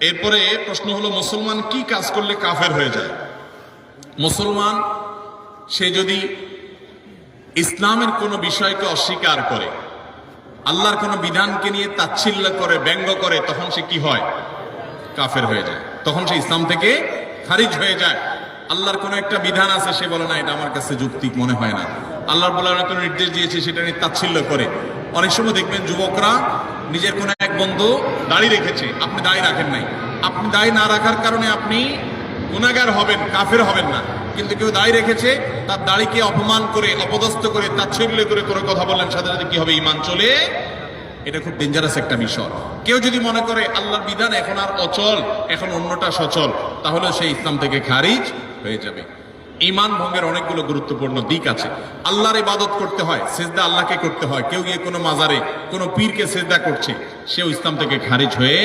এরপরে প্রশ্ন হলো, মুসলমান কি কাজ করলে কাফের হয়ে যায়? মুসলমান সে যদি ইসলামের কোনো বিষয়কে অস্বীকার করে, আল্লাহর কোনো বিধানকে নিয়ে তাচ্ছিল্য করে, ব্যঙ্গ করে, তখন সে কি হয়? কাফের হয়ে যায়। তখন সে ইসলাম থেকে খারিজ হয়ে যায়। আল্লাহর কোনো একটা বিধান আছে, সে বলে না এটা আমার কাছে যৌক্তিক মনে হয় না। আল্লাহর বলার কোনো নির্দেশ দিয়েছে, সেটা নিয়ে তাচ্ছিল্য করে। অনেক সময় দেখবেন যুবকরা নিজের কোনো এক বন্ধু দাড়ি রেখেছে, আপনি দাড়ি রাখেন নাই। আপনি দাড়ি না রাখার কারণে আপনি গুনাহগার হবেন, কাফের হবেন না। কিন্তু কেউ দাড়ি রেখেছে, তার দাড়িকে অপমান করে, অপদস্থ করে, তাচ্ছিল্য করে কোনো কথা বললেন, সাথে সাথে কি হবে? ঈমান চলে। এটা খুব ডেঞ্জারাস একটা বিষয়। কেউ যদি মনে করে আল্লাহর বিধান এখন আর অচল, এখন অন্যটা সচল, তাহলে সেই ইসলাম থেকে খারিজ হয়ে যাবে। ঈমান ভঙ্গের অনেকগুলো গুরুত্বপূর্ণ দিক আছে। আল্লাহর ইবাদত করতে হয়, সিজদা আল্লাহকে করতে হয়। কেউ গিয়ে কোনো মাজারে, কোনো পীরকে সিজদা করছে, সেও ইসলাম থেকে খারিজ হয়ে